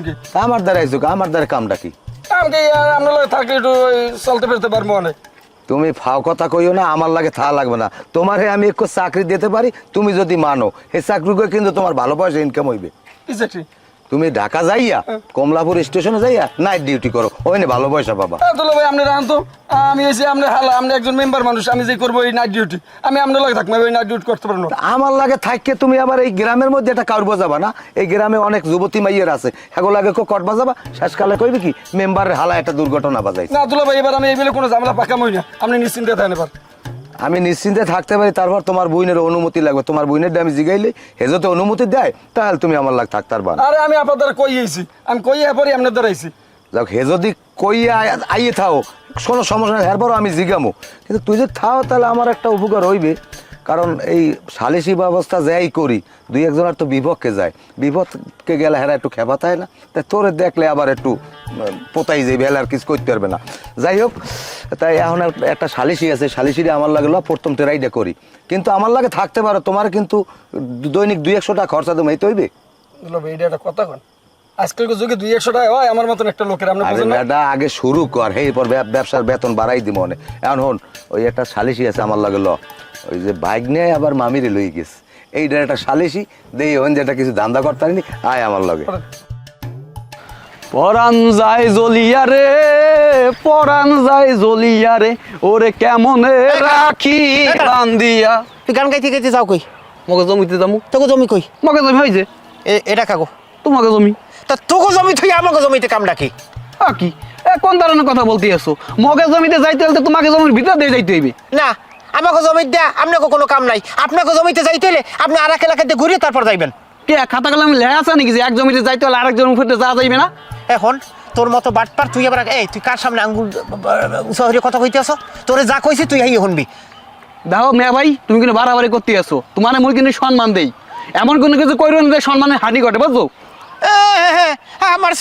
কি আমার দ্বারা আইসুক আমার দ্বারা কামটা কি আমাকে আপনার লাগে থাকলে একটু চলতে ফিরতে পারবো অনেক। তুমি ফাও কথা কইও না আমার লাগে থা লাগবে না তোমারে আমি একটু চাকরি দিতে পারি তুমি যদি মানো এই চাকরি করে কিন্তু তোমার ভালো পয়সা ইনকাম হইবে কি চাকরি? তুমি ঢাকা যাইয়া কমলাপুর স্টেশনে যাইয়া নাইট ডিউটি করো ওইনে ভালো পয়সা পাবা দুলা ভাই আপনি রান তো আমি এসে আপনি হালা আপনি একজন মেম্বার মানুষ আমি যে করবো এই নাইট ডিউটি আমি আপনার লাগে থাকবো ওই নাইট ডিউটি করতে পারবো না। আমার লাগে থাককে তুমি আবার এই গ্রামের মধ্যে একটা কাউর বাজাবা না এই গ্রামে অনেক যুবতী মাইয়ের আছে এগুলো লাগে কট বাজাবা শেষকালে কইবে কি মেম্বারের হালা একটা দুর্ঘটনা বাজাই না দুলা ভাই এবার আমি এই বেলে কোনো ঝামেলা পাকাম হই না আপনি নিশ্চিন্তে থাকেন এবার। আমি নিশ্চিন্তে থাকতে পারি তারপর তোমার বইনের অনুমতি লাগবে তোমার বইনের আমি জিগাইলে হেজতে অনুমতি দেয় তাহলে তুমি আমার লাগ থাকতে পারবা আরে আমি আপনার দ্বারা কই আইছি আমি কই পরে আপনার দ্বারা আইছি যাক হে যদি কইয়া আইয়ে থাও কোনো সমস্যা নেই এরপরও আমি জিগামো কিন্তু তুই যদি থাও তাহলে আমার একটা উপকার হইবে কারণ এই সালিসি ব্যবস্থা যাই করি দুই একজনের তো বিপক্ষে যায় বিপদকে গেলে হেরা একটু খেপা থাকে না তাই তোরে দেখলে আবার একটু পোতাই যাইবে হেলে আর কিছু করতে পারবে না যাই হোক তাই এখন একটা সালিসি আছে সালিসিরে আমার লাগে প্রথম টেরাইডা করি কিন্তু আমার লাগে থাকতে পারো তোমার কিন্তু দৈনিক 200 টাকা খরচা দেবো এই তো হইবে দুলা ভাই এটা একটা কথা কন আজকাল যুগে 200 টাকা হয় আমার মতন একটা লোকের আপনি বুঝেন না এটা আগে শুরু কর হে পর ব্যবসার বেতন বাড়াই দিব মনে এখন হন ওই একটা সালিসি আছে আমার লাগে ওই যে বাইক নিয়ে আবার মামিরে লই গেছে এইটা একটা সালিসি দেই হন যেটা কিছু ধান্দা করতে পারিনি আয় আমার লগে পরাণ যায় জ্বলিয়া রে পরাণ যায় জ্বলিয়া রে ওরে কেমনে রাখি প্রাণ দিয়া তুই গান গাইতে গাইতে যাও কই মগে জমিতে যাবো তোকে জমি কই মগে জমি হয়েছে এটা কাগো তোমাকে জমি তা তোকে জমি তুই আমাকে জমিতে কাম ডাকি কি কোন ধরনের কথা বলতে আসো মগে জমিতে যাইতে হলে তোমাকে জমির ভিতর দিয়ে যাইতে হইবে না আমাকে জমিতে দেয়া আপনাকে কোনো কাম নাই আপনাকে জমিতে যাইতে হলে আপনি আর এক এলাকাতে ঘুরে তারপর যাইবেন কে খাতা কলমে লেখা আছে নাকি যে এক জমিতে যাইতে হলে আরেক জমির ভিতরে যাওয়া যাইবে না এখন তোর মতো বাটপার তুই আবার এই তুই কার সামনে আঙ্গুল উঁচা কথা কইতে আসো তোরে যা কইছি তুই হাই শুনবি দেখো মেয়া ভাই তুমি কিন্তু বাড়াবাড়ি করতে আসো তোমার মুই কিন্তু সম্মান দেই এমন কোনো কিছু কইরো না যে সম্মানের হানি ঘটে বুঝছো আমার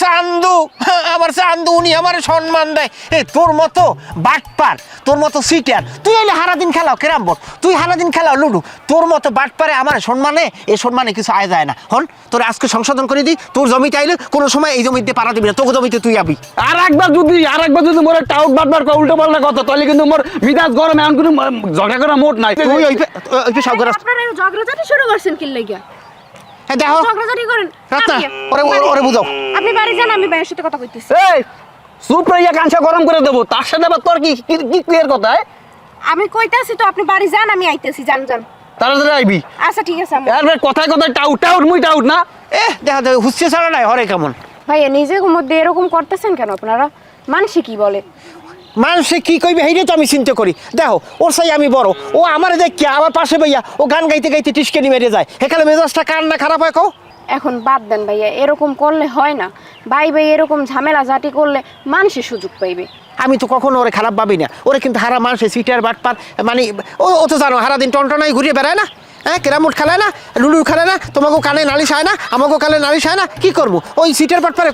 চান্দু উনি আমার সম্মান দেয় এই তোর মতো বাটপার তোর মতো সিটার তুই এলে সারাদিন খেলাও কেরাম বল তুই সারাদিন খেলাও লুডু তোর মতো বাটপারে আমার সম্মানে এই সম্মানে কিছু আয় যায় না হন তোর আজকে সংশোধন করে দিই তোর জমিতে আইলে কোনো সময় এই জমিতে পাড়া দিবি না তোকে জমিতে তুই আবি আর একবার যদি মোর টাউট বাটবার উল্টো পাল্টা কথা তাহলে কিন্তু মোর মিজাজ গরম এমন কোনো ঝগড়া করা মোট নাই তুই ওই সাগর আপনারা ঝগড়াঝাটি শুরু করছেন কি লাগিয়া হ্যাঁ দেখো ঝগড়াঝাটি করেন রাস্তা ওরে বুঝাও আপনি বাড়ি যান আমি ভাইয়ের সাথে কথা কইতেছি এই চুপ রইয়া কাঁচা গরম করে দেবো তার সাথে আবার তোর কি কি ক্লিয়ার কথা আমি কইতাছি তো আপনি বাড়ি যান আমি আইতেছি যান যান তাড়াতাড়ি আইবি আচ্ছা ঠিক আছে আমি এর কথায় কথায় টাউট মুই টাউট না দেখা দেখো হুসছে ছাড়া নাই হরে কেমন ভাইয়া নিজের মধ্যে এরকম করতেছেন কেন আপনারা মানুষে কি বলে মানুষে কি কইবে হেইরে তো আমি চিন্তা করি দেখো ওর সাই আমি বড় ও আমার দেখি আমার পাশে ভাইয়া ও গান গাইতে গাইতে টিসকেনি মেরে যায় হেকালে মেজাজটা কার না খারাপ হয় কও এখন বাদ দেন ভাইয়া এরকম করলে হয় না ভাই এরকম ঝামেলা ঝাঁটি করলে মানুষে সুযোগ পাইবে আমি তো কখনো ওরে খারাপ ভাবি না ওরে কিন্তু হারা মানুষে সিটার বাটপার মানে ও তো জানো সারাদিন টনটনাই ঘুরিয়ে বেড়ায় না হ্যাঁ ক্যারামবোর্ড খেলায় না লুডু খেলে না তোমাকেও কানে নালিশ হয় না আমাকেও কানে নালিশ হয় না কি করবো ওই সিটার বাটপারে